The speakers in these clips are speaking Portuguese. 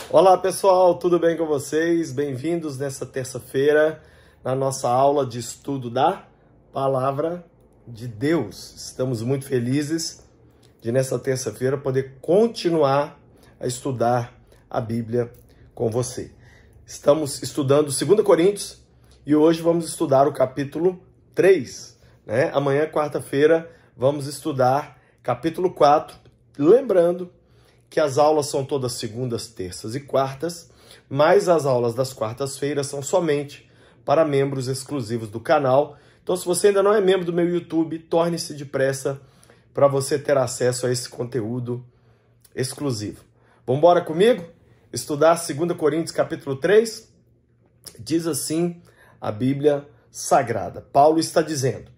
Olá pessoal, tudo bem com vocês? Bem-vindos nessa terça-feira na nossa aula de estudo da Palavra de Deus. Estamos muito felizes de nessa terça-feira poder continuar a estudar a Bíblia com você. Estamos estudando 2 Coríntios e hoje vamos estudar o capítulo 3. Amanhã, quarta-feira, vamos estudar capítulo 4, lembrando que as aulas são todas segundas, terças e quartas, mas as aulas das quartas-feiras são somente para membros exclusivos do canal. Então, se você ainda não é membro do meu YouTube, torne-se depressa para você ter acesso a esse conteúdo exclusivo. Vamos embora comigo? Estudar 2 Coríntios capítulo 3? Diz assim a Bíblia Sagrada. Paulo está dizendo: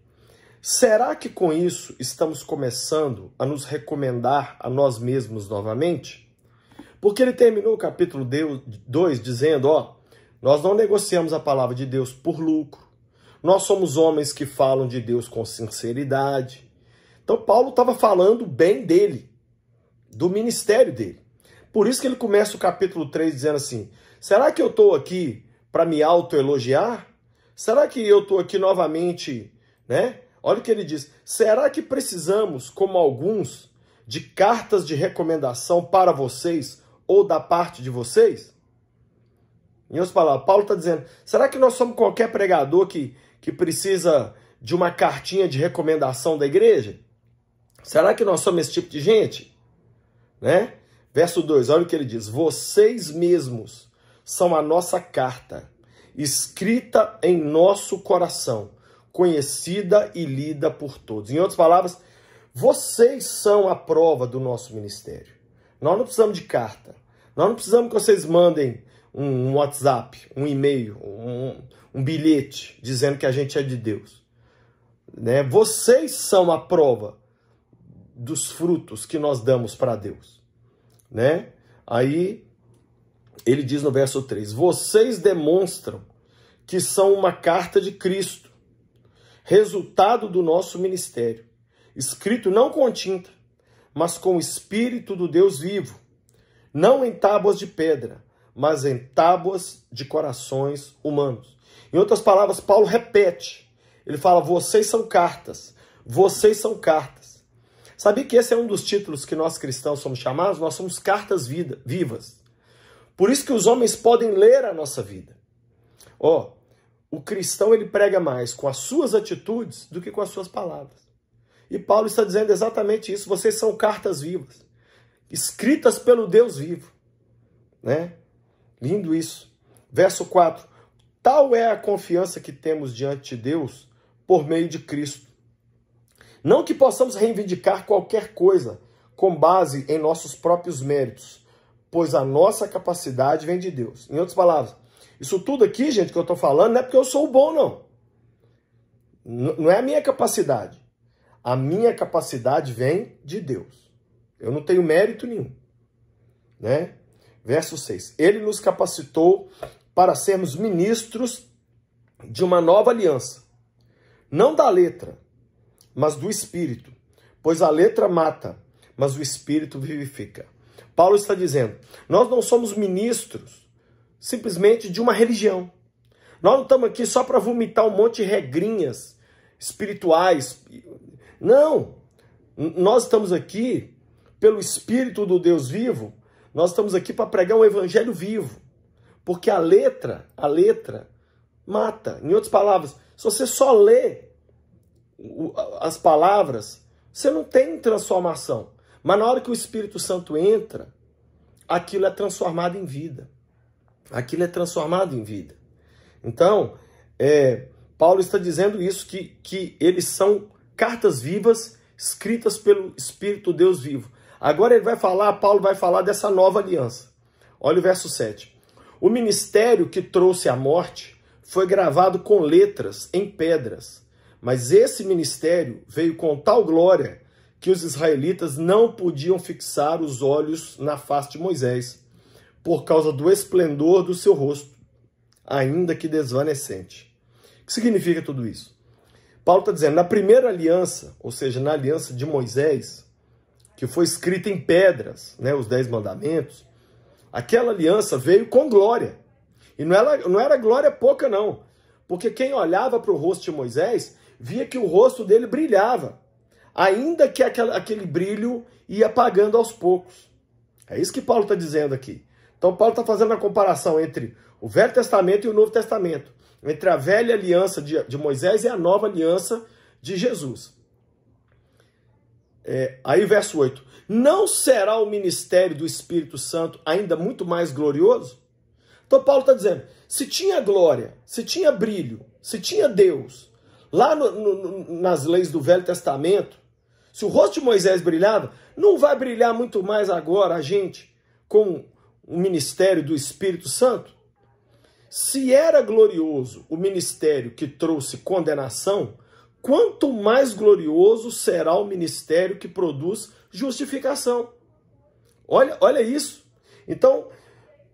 será que com isso estamos começando a nos recomendar a nós mesmos novamente? Porque ele terminou o capítulo 2 dizendo, nós não negociamos a palavra de Deus por lucro. Nós somos homens que falam de Deus com sinceridade. Então Paulo estava falando bem dele, do ministério dele. Por isso que ele começa o capítulo 3 dizendo assim, será que eu estou aqui para me autoelogiar? Será que eu estou aqui novamente, Olha o que ele diz. Será que precisamos, como alguns, de cartas de recomendação para vocês ou da parte de vocês? Em outras palavras, Paulo está dizendo, será que nós somos qualquer pregador que precisa de uma cartinha de recomendação da igreja? Será que nós somos esse tipo de gente? Verso 2, olha o que ele diz. Vocês mesmos são a nossa carta, escrita em nosso coração, conhecida e lida por todos. Em outras palavras, vocês são a prova do nosso ministério. Nós não precisamos de carta. Nós não precisamos que vocês mandem um WhatsApp, um e-mail, um bilhete dizendo que a gente é de Deus. Vocês são a prova dos frutos que nós damos para Deus. Aí ele diz no verso 3, vocês demonstram que são uma carta de Cristo, resultado do nosso ministério, escrito não com tinta, mas com o Espírito do Deus vivo, não em tábuas de pedra, mas em tábuas de corações humanos. Em outras palavras, Paulo repete, ele fala, vocês são cartas, vocês são cartas. Sabia que esse é um dos títulos que nós cristãos somos chamados? Nós somos cartas vivas. Por isso que os homens podem ler a nossa vida. O cristão ele prega mais com as suas atitudes do que com as suas palavras. E Paulo está dizendo exatamente isso. Vocês são cartas vivas, escritas pelo Deus vivo. Lindo isso. Verso 4. Tal é a confiança que temos diante de Deus por meio de Cristo. Não que possamos reivindicar qualquer coisa com base em nossos próprios méritos, pois a nossa capacidade vem de Deus. Em outras palavras, isso tudo aqui, gente, que eu estou falando, não é porque eu sou bom, não. Não é a minha capacidade. A minha capacidade vem de Deus. Eu não tenho mérito nenhum. Verso 6. Ele nos capacitou para sermos ministros de uma nova aliança. Não da letra, mas do Espírito. Pois a letra mata, mas o Espírito vivifica. Paulo está dizendo, nós não somos ministros simplesmente de uma religião. Nós não estamos aqui só para vomitar um monte de regrinhas espirituais. Não. Nós estamos aqui pelo Espírito do Deus vivo. Nós estamos aqui para pregar um evangelho vivo. Porque a letra mata. Em outras palavras, se você só lê as palavras, você não tem transformação. Mas na hora que o Espírito Santo entra, aquilo é transformado em vida. Aquilo é transformado em vida. Então, Paulo está dizendo isso, que eles são cartas vivas escritas pelo Espírito Deus vivo. Agora Paulo vai falar dessa nova aliança. Olha o verso 7. O ministério que trouxe a morte foi gravado com letras em pedras, mas esse ministério veio com tal glória que os israelitas não podiam fixar os olhos na face de Moisés, por causa do esplendor do seu rosto, ainda que desvanecente. O que significa tudo isso? Paulo está dizendo, na primeira aliança, ou seja, na aliança de Moisés, que foi escrita em pedras, os 10 mandamentos, Aquela aliança veio com glória. E não era glória pouca, não. Porque quem olhava para o rosto de Moisés, via que o rosto dele brilhava. Ainda que aquele brilho ia apagando aos poucos. É isso que Paulo está dizendo aqui. Então Paulo está fazendo a comparação entre o Velho Testamento e o Novo Testamento. Entre a velha aliança de Moisés e a nova aliança de Jesus. Aí verso 8. Não será o ministério do Espírito Santo ainda muito mais glorioso? Então Paulo está dizendo, se tinha glória, se tinha brilho, se tinha Deus, lá nas leis do Velho Testamento, se o rosto de Moisés brilhava, não vai brilhar muito mais agora a gente com o ministério do Espírito Santo? Se era glorioso o ministério que trouxe condenação, quanto mais glorioso será o ministério que produz justificação. Olha isso. Então,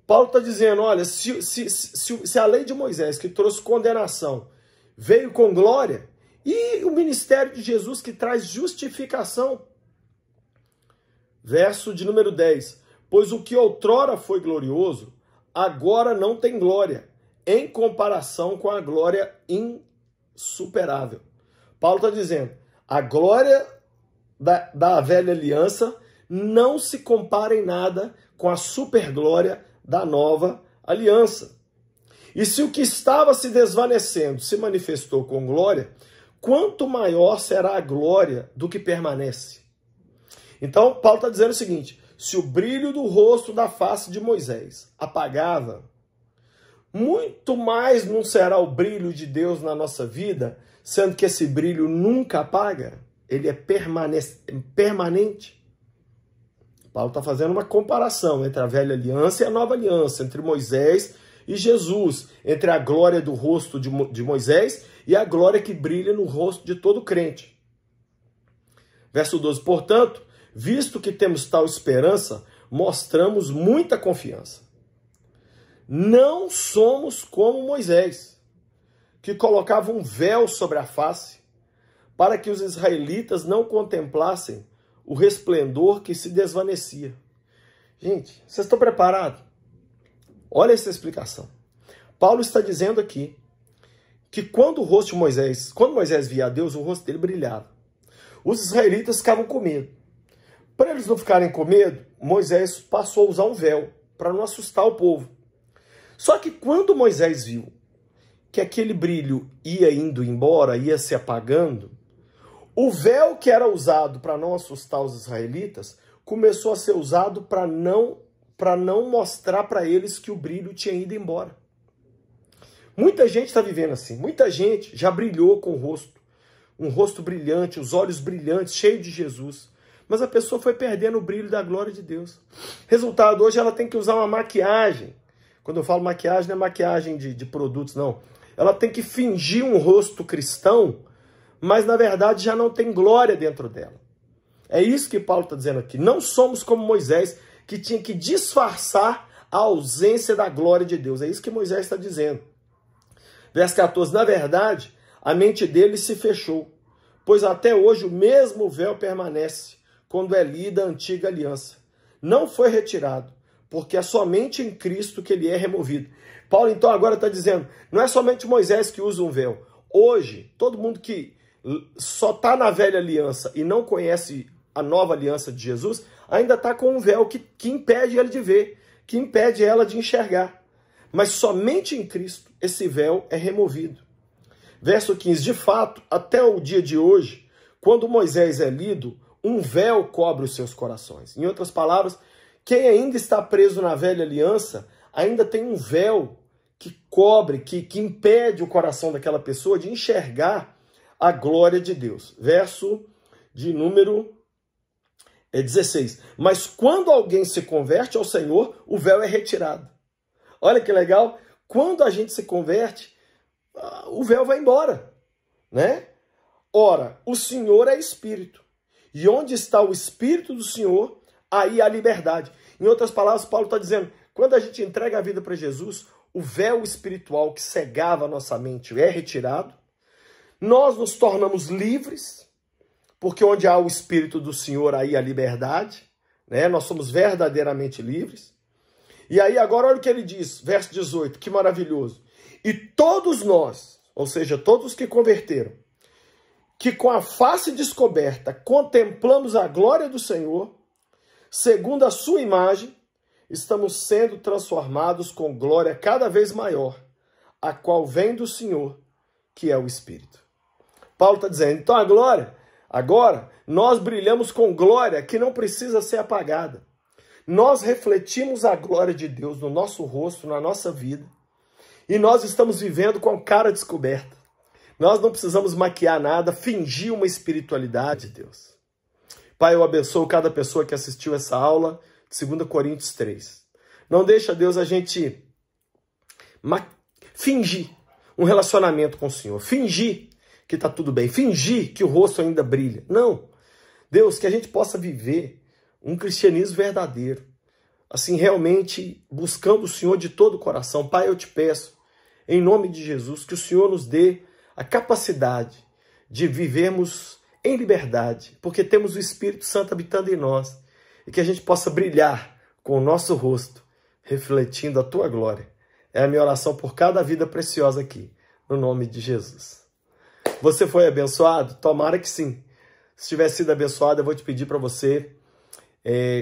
Paulo está dizendo, olha, se a lei de Moisés que trouxe condenação veio com glória, e o ministério de Jesus que traz justificação. Verso de número 10. Pois o que outrora foi glorioso, agora não tem glória, em comparação com a glória insuperável. Paulo está dizendo, a glória da velha aliança não se compara em nada com a superglória da nova aliança. E se o que estava se desvanecendo se manifestou com glória, quanto maior será a glória do que permanece. Então, Paulo está dizendo o seguinte, se o brilho do rosto da face de Moisés apagava, muito mais não será o brilho de Deus na nossa vida, sendo que esse brilho nunca apaga, ele é permanente. Paulo está fazendo uma comparação entre a velha aliança e a nova aliança, entre Moisés e Jesus, entre a glória do rosto de Moisés e a glória que brilha no rosto de todo crente. Verso 12, portanto, visto que temos tal esperança, mostramos muita confiança. Não somos como Moisés, que colocava um véu sobre a face, para que os israelitas não contemplassem o resplendor que se desvanecia. Gente, vocês estão preparados? Olha essa explicação. Paulo está dizendo aqui que quando Moisés via a Deus, o rosto dele brilhava. Os israelitas ficavam com medo. Para eles não ficarem com medo, Moisés passou a usar um véu, para não assustar o povo. Só que quando Moisés viu que aquele brilho ia indo embora, ia se apagando, o véu que era usado para não assustar os israelitas, começou a ser usado para não mostrar para eles que o brilho tinha ido embora. Muita gente está vivendo assim. Muita gente já brilhou com o rosto. Um rosto brilhante, os olhos brilhantes, cheio de Jesus. Mas a pessoa foi perdendo o brilho da glória de Deus. Resultado, hoje ela tem que usar uma maquiagem. Quando eu falo maquiagem, não é maquiagem de produtos, não. Ela tem que fingir um rosto cristão, mas na verdade já não tem glória dentro dela. É isso que Paulo está dizendo aqui. Não somos como Moisés, que tinha que disfarçar a ausência da glória de Deus. É isso que Moisés está dizendo. Verso 14. Na verdade, a mente dele se fechou, pois até hoje o mesmo véu permanece quando é lida a antiga aliança. Não foi retirado, porque é somente em Cristo que ele é removido. Paulo então agora está dizendo, não é somente Moisés que usa um véu. Hoje, todo mundo que só está na velha aliança e não conhece a nova aliança de Jesus, ainda está com um véu que impede ele de ver, que impede ela de enxergar. Mas somente em Cristo esse véu é removido. Verso 15, de fato, até o dia de hoje, quando Moisés é lido, um véu cobre os seus corações. Em outras palavras, quem ainda está preso na velha aliança, ainda tem um véu que cobre, que impede o coração daquela pessoa de enxergar a glória de Deus. Verso de número 16. Mas quando alguém se converte ao Senhor, o véu é retirado. Olha que legal. Quando a gente se converte, o véu vai embora, né? Ora, o Senhor é Espírito. E onde está o Espírito do Senhor, aí há liberdade. Em outras palavras, Paulo está dizendo, quando a gente entrega a vida para Jesus, o véu espiritual que cegava a nossa mente é retirado. Nós nos tornamos livres, porque onde há o Espírito do Senhor, aí há liberdade, né? Nós somos verdadeiramente livres. E aí agora olha o que ele diz, verso 18, que maravilhoso. E todos nós, ou seja, todos os que converteram, que com a face descoberta contemplamos a glória do Senhor, segundo a sua imagem, estamos sendo transformados com glória cada vez maior, a qual vem do Senhor, que é o Espírito. Paulo está dizendo, então a glória, agora nós brilhamos com glória que não precisa ser apagada. Nós refletimos a glória de Deus no nosso rosto, na nossa vida, e nós estamos vivendo com a cara descoberta. Nós não precisamos maquiar nada, fingir uma espiritualidade de Deus. Pai, eu abençoo cada pessoa que assistiu essa aula de 2 Coríntios 3. Não deixa, Deus, a gente fingir um relacionamento com o Senhor, fingir que está tudo bem, fingir que o rosto ainda brilha. Não. Deus, que a gente possa viver um cristianismo verdadeiro, assim, realmente buscando o Senhor de todo o coração. Pai, eu te peço, em nome de Jesus, que o Senhor nos dê a capacidade de vivermos em liberdade, porque temos o Espírito Santo habitando em nós, e que a gente possa brilhar com o nosso rosto, refletindo a tua glória. É a minha oração por cada vida preciosa aqui, no nome de Jesus. Você foi abençoado? Tomara que sim. Se tiver sido abençoado, eu vou te pedir para você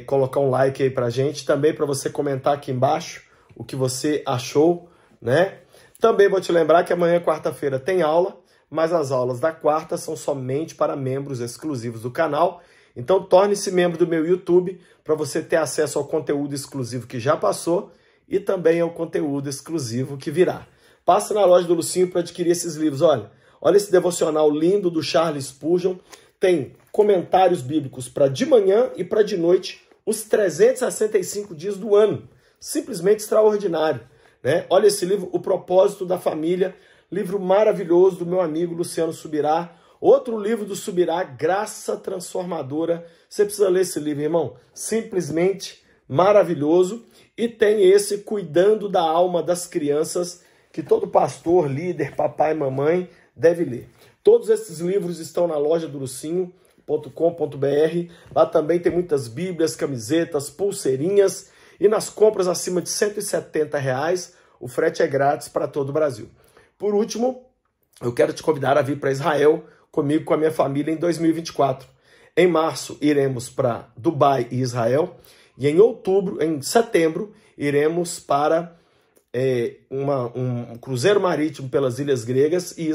colocar um like aí pra gente, também para você comentar aqui embaixo o que você achou, né? Também vou te lembrar que amanhã, quarta-feira, tem aula, mas as aulas da quarta são somente para membros exclusivos do canal. Então torne-se membro do meu YouTube para você ter acesso ao conteúdo exclusivo que já passou e também ao conteúdo exclusivo que virá. Passa na loja do Lucinho para adquirir esses livros. Olha esse devocional lindo do Charles Spurgeon. Tem comentários bíblicos para de manhã e para de noite, os 365 dias do ano. Simplesmente extraordinário, né? Olha esse livro, O Propósito da Família, livro maravilhoso do meu amigo Luciano Subirá. Outro livro do Subirá, Graça Transformadora. Você precisa ler esse livro, irmão. Simplesmente maravilhoso. E tem esse Cuidando da Alma das Crianças, que todo pastor, líder, papai e mamãe deve ler. Todos esses livros estão na loja do Lucinho.com.br. Lá também tem muitas bíblias, camisetas, pulseirinhas. E nas compras acima de R$170, o frete é grátis para todo o Brasil. Por último, eu quero te convidar a vir para Israel comigo, com a minha família, em 2024. Em março, iremos para Dubai e Israel. E em setembro, iremos para um cruzeiro marítimo pelas Ilhas Gregas e